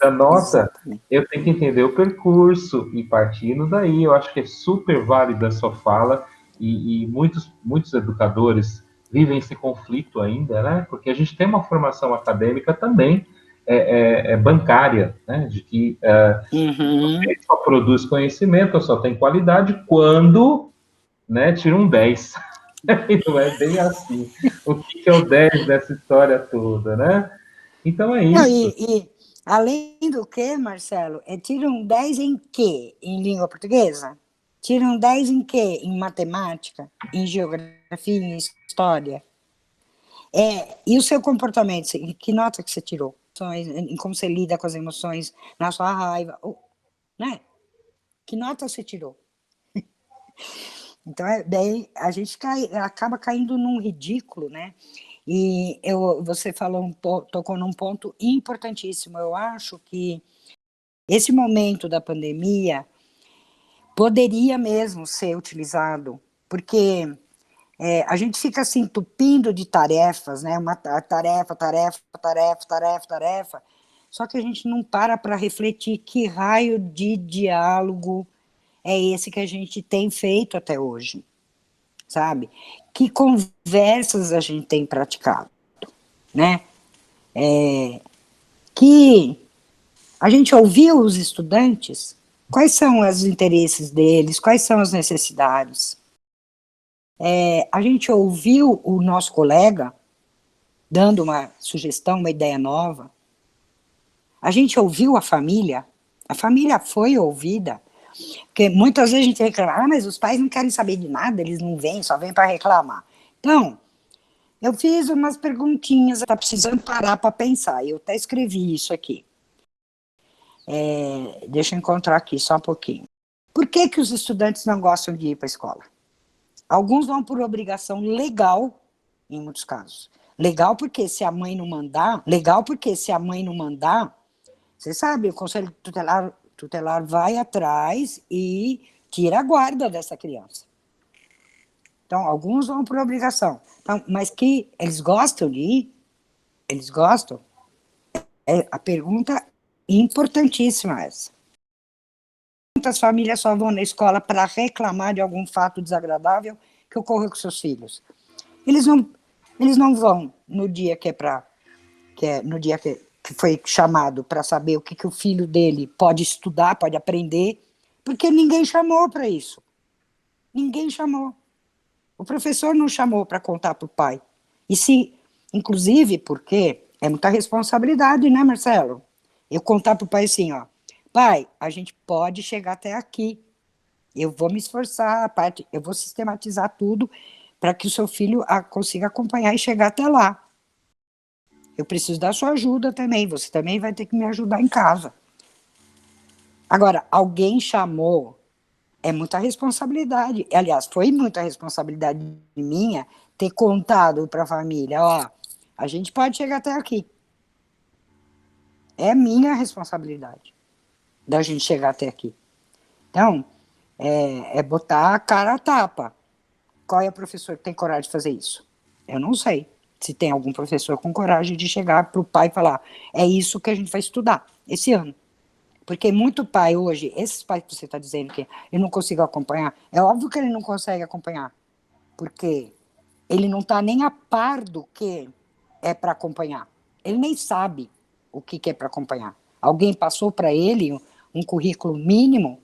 da nota, Exatamente. eu tenho que entender o percurso e partindo daí, eu acho que é super válida a sua fala e muitos educadores vivem esse conflito ainda, né? Porque a gente tem uma formação acadêmica também bancária, né? De que Uhum. só produz conhecimento, só tem qualidade quando, né, tira um 10. E não é bem assim. O que é o 10 dessa história toda, né? Então é Não, isso. além do que, Marcelo, tiram 10 em quê? Em língua portuguesa? Tiram 10 em quê? Em matemática, em geografia, em história? E o seu comportamento? Que nota que você tirou? Em como você lida com as emoções, na sua raiva, né? Que nota você tirou? Então, bem, a gente acaba caindo num ridículo, né? E você tocou num ponto importantíssimo. Eu acho que esse momento da pandemia poderia mesmo ser utilizado, porque a gente fica se entupindo de tarefas, né? Uma tarefa, só que a gente não para refletir que raio de diálogo é esse que a gente tem feito até hoje, sabe? Que conversas a gente tem praticado, né? Que a gente ouviu os estudantes, quais são os interesses deles, quais são as necessidades. A gente ouviu o nosso colega dando uma sugestão, uma ideia nova. A gente ouviu a família foi ouvida, porque muitas vezes a gente reclama, mas os pais não querem saber de nada, eles não vêm, só vêm para reclamar. Então, eu fiz umas perguntinhas, está precisando parar para pensar, eu até escrevi isso aqui. Deixa eu encontrar aqui só um pouquinho. Por que os estudantes não gostam de ir para a escola? Alguns vão por obrigação legal, em muitos casos. Legal porque se a mãe não mandar, você sabe, o conselho tutelar vai atrás e tira a guarda dessa criança. Então, alguns vão por obrigação. Então, mas que eles gostam de ir? Eles gostam? É a pergunta importantíssima essa. Muitas famílias só vão na escola para reclamar de algum fato desagradável que ocorreu com seus filhos. Eles não vão no dia no dia que foi chamado para saber o que o filho dele pode estudar, pode aprender, porque ninguém chamou para isso. Ninguém chamou. O professor não chamou para contar para o pai. Inclusive, porque é muita responsabilidade, né, Marcelo? Eu contar para o pai assim, ó, pai, a gente pode chegar até aqui. Eu vou me esforçar, eu vou sistematizar tudo para que o seu filho consiga acompanhar e chegar até lá. Eu preciso da sua ajuda também, você também vai ter que me ajudar em casa. Agora, alguém chamou, é muita responsabilidade. Aliás, foi muita responsabilidade minha ter contado para a família, ó, a gente pode chegar até aqui. É minha responsabilidade da gente chegar até aqui. Então, botar a cara a tapa. Qual é o professor que tem coragem de fazer isso? Eu não sei se tem algum professor com coragem de chegar para o pai e falar, é isso que a gente vai estudar esse ano. Porque muito pai hoje, esses pais que você está dizendo que eu não consigo acompanhar, é óbvio que ele não consegue acompanhar, porque ele não está nem a par do que é para acompanhar. Ele nem sabe o que é para acompanhar. Alguém passou para ele um currículo mínimo,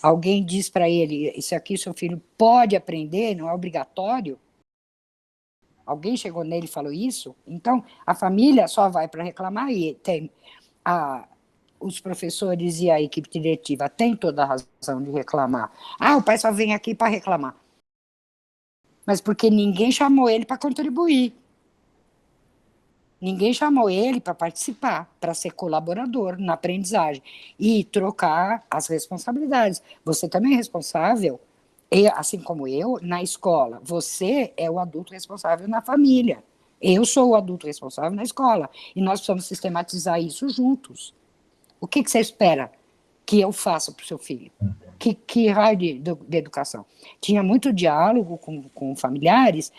alguém diz para ele, isso aqui seu filho pode aprender, não é obrigatório. Alguém chegou nele e falou isso? Então, a família só vai para reclamar e os professores e a equipe diretiva têm toda a razão de reclamar. O pai só vem aqui para reclamar. Mas porque ninguém chamou ele para contribuir. Ninguém chamou ele para participar, para ser colaborador na aprendizagem e trocar as responsabilidades. Você também é responsável, assim como eu, na escola. Você é o adulto responsável na família. Eu sou o adulto responsável na escola. E nós precisamos sistematizar isso juntos. O que você espera que eu faça para o seu filho? Que raio de educação? Tinha muito diálogo com familiares,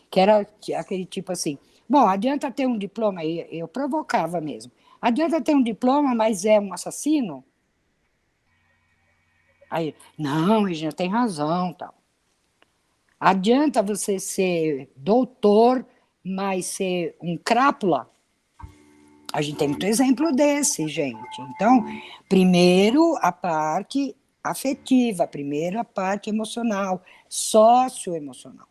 que era aquele tipo assim, bom, adianta ter um diploma, eu provocava mesmo, Adianta ter um diploma, mas é um assassino? Aí, não, Regina, tem razão, tal. Adianta você ser doutor, mas ser um crápula? A gente tem muito exemplo desse, gente. Então, primeiro a parte afetiva, primeiro a parte emocional, socioemocional.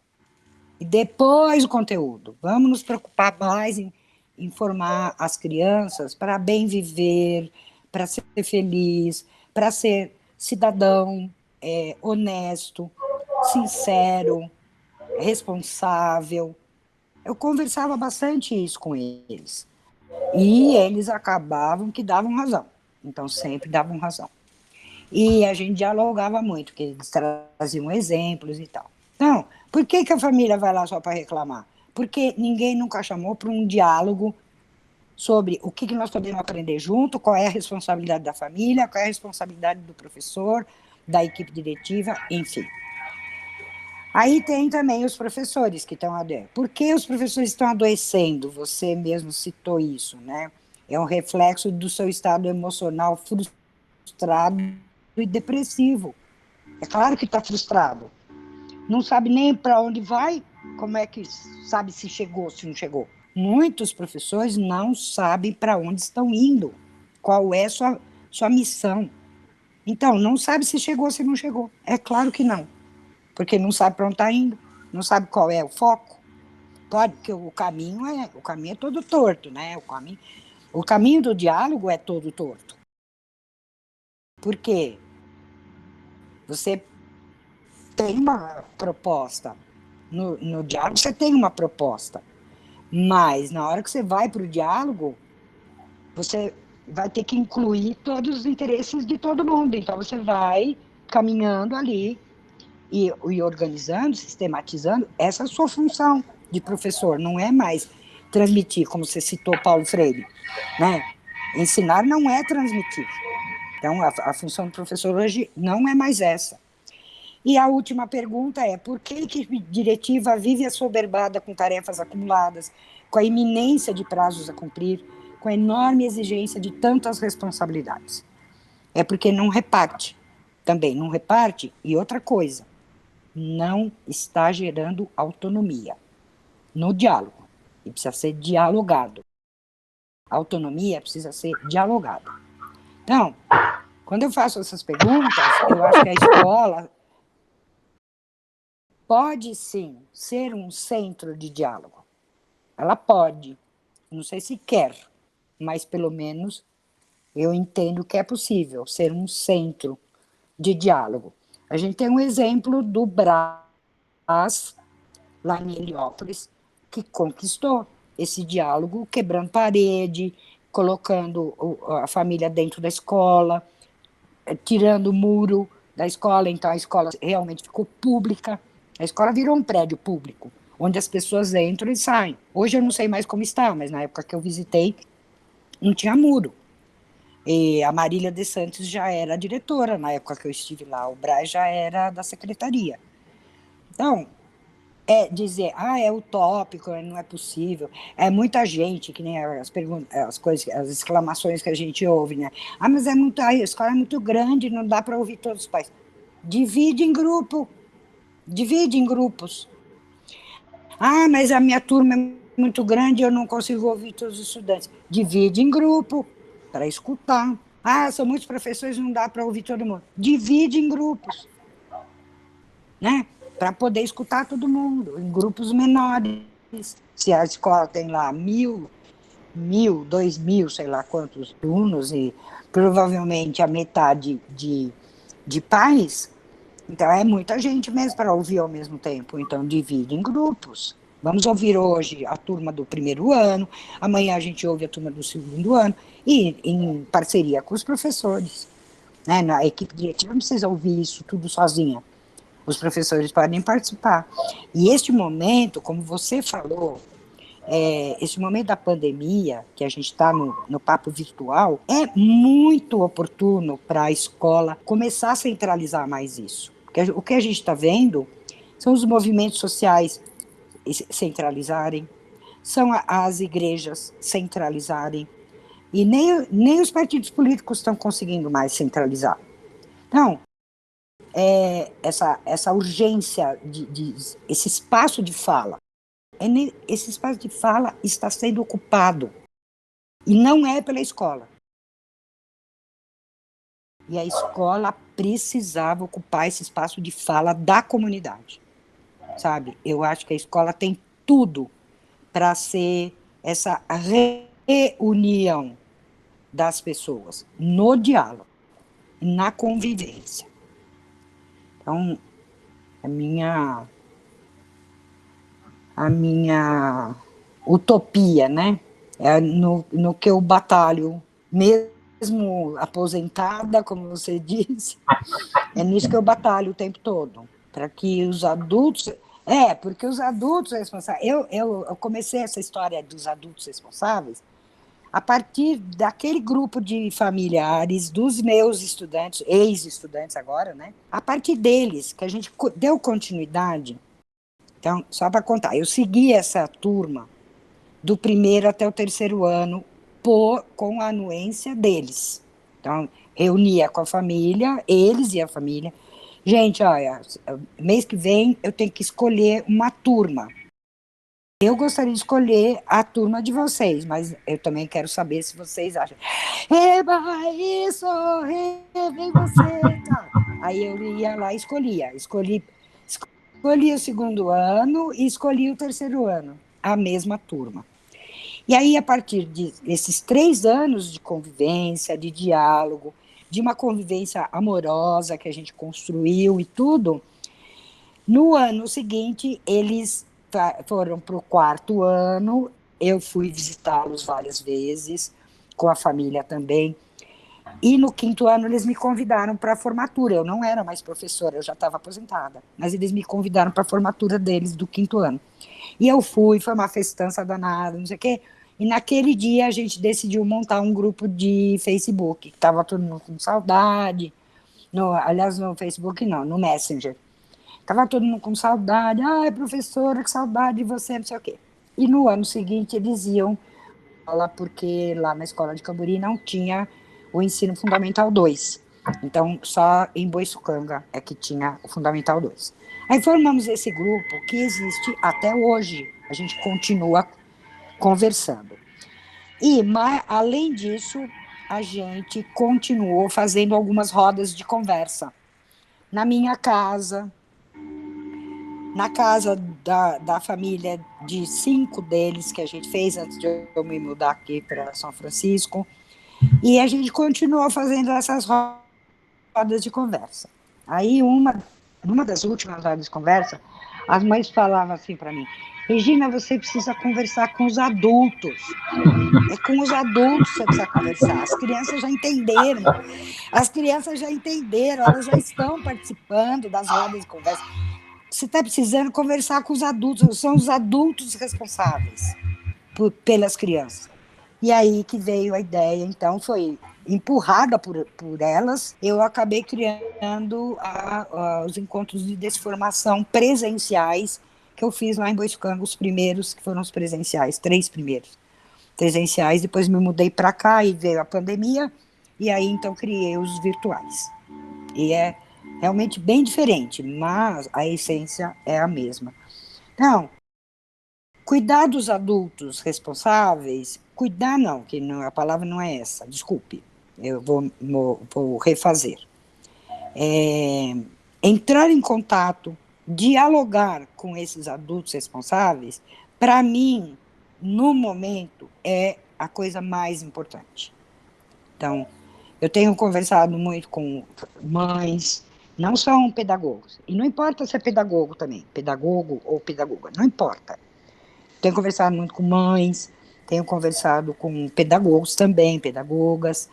E depois o conteúdo. Vamos nos preocupar mais em informar as crianças para bem viver, para ser feliz, para ser cidadão, honesto, sincero, responsável. Eu conversava bastante isso com eles. E eles acabavam que davam razão. Então, sempre davam razão. E a gente dialogava muito, porque eles traziam exemplos e tal. Então, por que, que a família vai lá só para reclamar? Porque ninguém nunca chamou para um diálogo sobre o que, que nós podemos aprender junto, qual é a responsabilidade da família, qual é a responsabilidade do professor, da equipe diretiva, enfim. Aí tem também os professores que estão adoecendo. Por que os professores estão adoecendo? Você mesmo citou isso, né? É um reflexo do seu estado emocional frustrado e depressivo. É claro que está frustrado. Não sabe nem para onde vai, como é que sabe se chegou, se não chegou. Muitos professores não sabem para onde estão indo, qual é sua missão. Então, não sabe se chegou, se não chegou. É claro que não, porque não sabe para onde está indo, não sabe qual é o foco. Pode, porque o caminho é todo torto, né? O caminho do diálogo é todo torto. Por quê? Você tem uma proposta. No diálogo você tem uma proposta. Mas na hora que você vai para o diálogo, você vai ter que incluir todos os interesses de todo mundo. Então você vai caminhando ali e organizando, sistematizando. Essa é a sua função de professor. Não é mais transmitir, como você citou Paulo Freire, né? Ensinar não é transmitir. Então a função do professor hoje não é mais essa. E a última pergunta é: por que a equipe diretiva vive assoberbada com tarefas acumuladas, com a iminência de prazos a cumprir, com a enorme exigência de tantas responsabilidades? É porque não reparte. Também não reparte. E outra coisa, não está gerando autonomia no diálogo. E precisa ser dialogado. A autonomia precisa ser dialogada. Então, quando eu faço essas perguntas, eu acho que a escola pode sim ser um centro de diálogo. Ela pode, não sei se quer, mas pelo menos eu entendo que é possível ser um centro de diálogo. A gente tem um exemplo do Brás, lá em Heliópolis, que conquistou esse diálogo, quebrando parede, colocando a família dentro da escola, tirando o muro da escola, então a escola realmente ficou pública. A escola virou um prédio público, onde as pessoas entram e saem. Hoje eu não sei mais como está, mas na época que eu visitei, não tinha muro. E a Marília de Santos já era a diretora, na época que eu estive lá, o Braz já era da secretaria. Então, dizer, é utópico, não é possível. É muita gente, que nem as perguntas, as coisas, as exclamações que a gente ouve, né? Mas a escola é muito grande, não dá para ouvir todos os pais. Divide em grupo, divide em grupos. Mas a minha turma é muito grande, eu não consigo ouvir todos os estudantes. Divide em grupo, para escutar. São muitos professores, não dá para ouvir todo mundo. Divide em grupos, né? Para poder escutar todo mundo, em grupos menores. Se a escola tem lá 1.000, 2.000, sei lá quantos alunos, e provavelmente a metade de pais, então é muita gente mesmo para ouvir ao mesmo tempo. Então divide em grupos. Vamos ouvir hoje a turma do primeiro ano, amanhã a gente ouve a turma do segundo ano, e em parceria com os professores. Né? Na equipe diretiva não precisa ouvir isso tudo sozinha. Os professores podem participar. E este momento, como você falou, esse momento da pandemia, que a gente está no papo virtual, é muito oportuno para a escola começar a centralizar mais isso. Porque o que a gente está vendo são os movimentos sociais centralizarem, são as igrejas centralizarem, E nem os partidos políticos estão conseguindo mais centralizar. Então, essa urgência, esse espaço de fala, esse espaço de fala está sendo ocupado. E não é pela escola. E a escola precisava ocupar esse espaço de fala da comunidade, sabe? Eu acho que a escola tem tudo para ser essa reunião das pessoas no diálogo, na convivência. Então, a minha utopia, né? É no que eu batalho, mesmo aposentada, como você disse, é nisso que eu batalho o tempo todo, para que os adultos... porque os adultos responsáveis... Eu comecei essa história dos adultos responsáveis a partir daquele grupo de familiares dos meus estudantes, ex-estudantes agora, né? A partir deles, que a gente deu continuidade. Então, só para contar, eu segui essa turma do primeiro até o terceiro ano com a anuência deles. Então, reunia com a família, eles e a família. Gente, olha, mês que vem eu tenho que escolher uma turma. Eu gostaria de escolher a turma de vocês, mas eu também quero saber se vocês acham. Eba, isso, vem você, tá. Aí eu ia lá e escolhi o segundo ano e escolhi o terceiro ano, a mesma turma. E aí, a partir desses 3 anos de convivência, de diálogo, de uma convivência amorosa que a gente construiu e tudo, no ano seguinte, eles foram para o 4º ano, eu fui visitá-los várias vezes, com a família também, e no 5º ano eles me convidaram para a formatura. Eu não era mais professora, eu já estava aposentada, mas eles me convidaram para a formatura deles do 5º ano. E eu fui, foi uma festança danada, não sei o quê, e naquele dia a gente decidiu montar um grupo de Facebook, que estava todo mundo com saudade, aliás, no Facebook não, no Messenger. Estava todo mundo com saudade. Ai, professora, que saudade de você, não sei o quê. E no ano seguinte eles iam lá, porque lá na escola de Camburi não tinha o ensino fundamental 2. Então, só em Boiçucanga é que tinha o fundamental 2. Aí formamos esse grupo que existe até hoje. A gente continua conversando. Mas, além disso, a gente continuou fazendo algumas rodas de conversa. Na minha casa, na casa da família de 5 deles que a gente fez antes de eu me mudar aqui para São Francisco, e a gente continuou fazendo essas rodas de conversa. Aí, numa das últimas rodas de conversa, as mães falavam assim para mim: Regina, você precisa conversar com os adultos. É com os adultos que você precisa conversar. As crianças já entenderam. Elas já estão participando das rodas de conversa. Você está precisando conversar com os adultos, são os adultos responsáveis pelas crianças. E aí que veio a ideia, então, foi empurrada por elas, eu acabei criando os encontros de desformação presenciais, que eu fiz lá em Boiçucanga, os primeiros, que foram os presenciais, 3 primeiros presenciais, depois me mudei para cá e veio a pandemia, e aí então criei os virtuais. E é realmente bem diferente, mas a essência é a mesma. Então, cuidar dos adultos responsáveis, cuidar não, que não, a palavra não é essa, desculpe, eu vou refazer. Entrar em contato, dialogar com esses adultos responsáveis, para mim, no momento, é a coisa mais importante. Então, eu tenho conversado muito com mães, não são pedagogos, e não importa se é pedagogo também, pedagogo ou pedagoga, não importa. Tenho conversado muito com mães, tenho conversado com pedagogos também, pedagogas,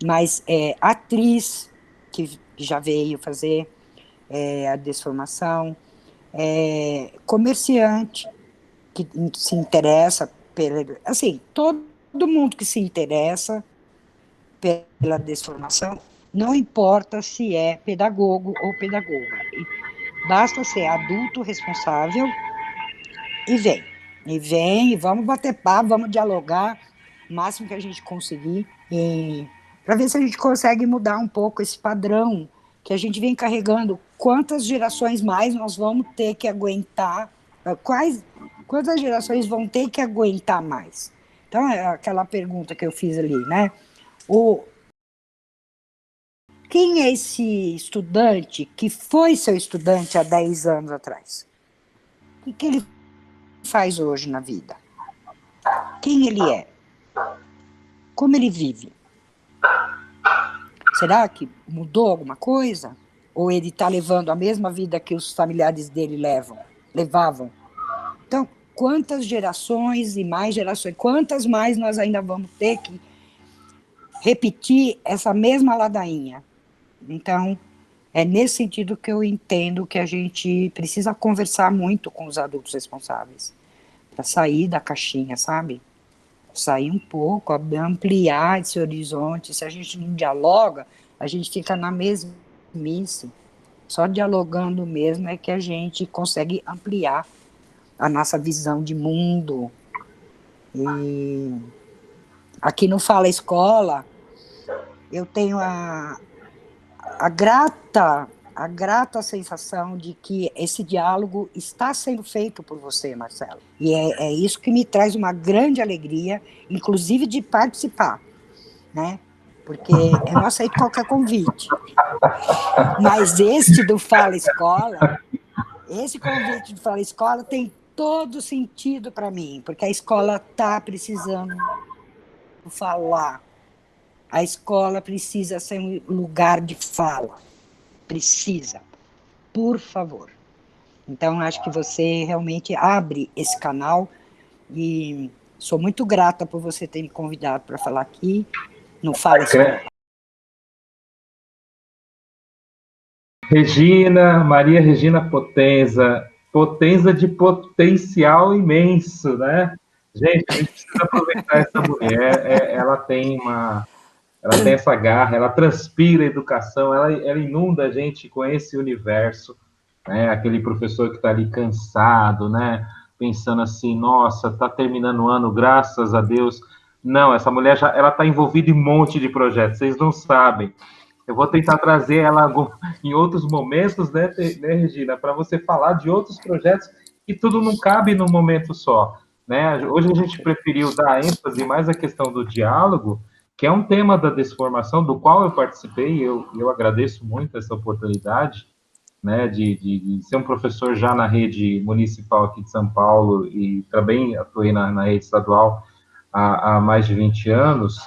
mas atriz, que já veio fazer a desformação, comerciante, que se interessa, assim, todo mundo que se interessa pela desformação, não importa se é pedagogo ou pedagoga. Basta ser adulto responsável e vem, e vamos bater papo, vamos dialogar. o máximo que a gente conseguir, para ver se a gente consegue mudar um pouco esse padrão que a gente vem carregando. Quantas gerações mais nós vamos ter que aguentar? Quantas gerações vão ter que aguentar mais? Então, é aquela pergunta que eu fiz ali, né? Quem é esse estudante que foi seu estudante há 10 anos atrás? O que ele faz hoje na vida? Quem ele é? Como ele vive? Será que mudou alguma coisa? Ou ele está levando a mesma vida que os familiares dele levavam? Então, quantas gerações e mais gerações, quantas mais nós ainda vamos ter que repetir essa mesma ladainha? Então, é nesse sentido que eu entendo que a gente precisa conversar muito com os adultos responsáveis, para sair da caixinha, sabe? Sair um pouco, ampliar esse horizonte. Se a gente não dialoga, a gente fica na mesmice. Só dialogando mesmo é que a gente consegue ampliar a nossa visão de mundo. E aqui no Fala Escola, eu tenho a grata sensação de que esse diálogo está sendo feito por você, Marcelo. E é isso que me traz uma grande alegria, inclusive de participar, né? Porque eu não aceito qualquer convite. Mas esse convite do Fala Escola tem todo sentido para mim, porque a escola está precisando falar. A escola precisa ser um lugar de fala. Precisa. Por favor. Então, acho que você realmente abre esse canal e sou muito grata por você ter me convidado para falar aqui no Fala Escola. Regina, Maria Regina Potenza, Potenza de potencial imenso, né? Gente, a gente precisa aproveitar essa mulher, ela tem essa garra, ela transpira educação, ela inunda a gente com esse universo, né? Aquele professor que está ali cansado, né? Pensando assim, nossa, está terminando o ano, graças a Deus. Não, essa mulher ela está envolvida em um monte de projetos, vocês não sabem. Eu vou tentar trazer ela em outros momentos, né, Regina, para você falar de outros projetos que tudo não cabe num momento só. Né? Hoje a gente preferiu dar ênfase mais à questão do diálogo, que é um tema da desformação, do qual eu participei, eu agradeço muito essa oportunidade, né, de ser um professor já na rede municipal aqui de São Paulo e também atuei na rede estadual há mais de 20 anos,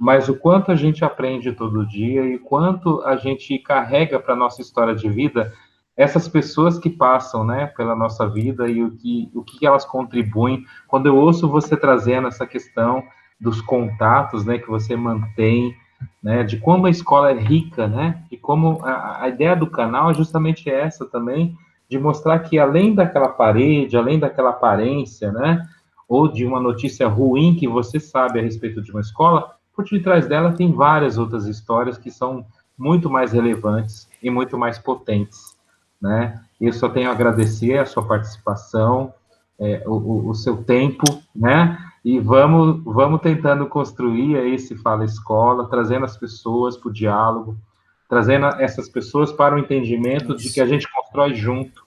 mas o quanto a gente aprende todo dia e quanto a gente carrega para a nossa história de vida essas pessoas que passam, né, pela nossa vida e o que elas contribuem. Quando eu ouço você trazendo essa questão dos contatos, né, que você mantém, né, de como a escola é rica, né, e como a ideia do canal é justamente essa também, de mostrar que além daquela parede, além daquela aparência, né, ou de uma notícia ruim que você sabe a respeito de uma escola, por detrás dela tem várias outras histórias que são muito mais relevantes e muito mais potentes, né? Eu só tenho a agradecer a sua participação, o seu tempo, né? E vamos tentando construir esse Fala Escola, trazendo as pessoas para o diálogo, trazendo essas pessoas para o entendimento de que a gente constrói junto,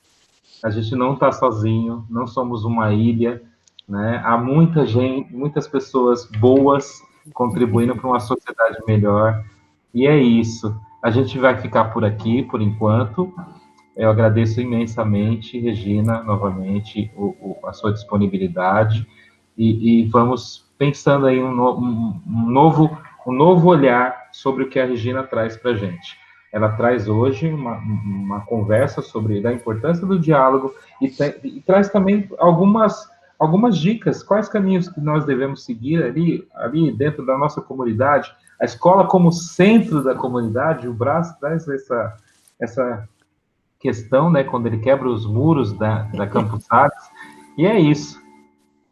a gente não está sozinho, não somos uma ilha, né? Há muita gente, muitas pessoas boas contribuindo para uma sociedade melhor, e é isso. A gente vai ficar por aqui, por enquanto. Eu agradeço imensamente, Regina, novamente, a sua disponibilidade, e vamos pensando aí um novo olhar sobre o que a Regina traz para a gente. Ela traz hoje uma conversa sobre a importância do diálogo e traz também algumas dicas, quais caminhos que nós devemos seguir ali dentro da nossa comunidade. A escola como centro da comunidade, o Brás traz essa questão, né, quando ele quebra os muros da Campus Sales, e é isso.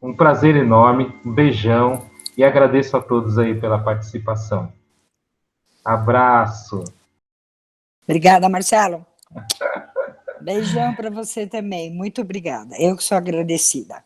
Um prazer enorme, um beijão, e agradeço a todos aí pela participação. Abraço. Obrigada, Marcelo. Beijão para você também. Muito obrigada. Eu que sou agradecida.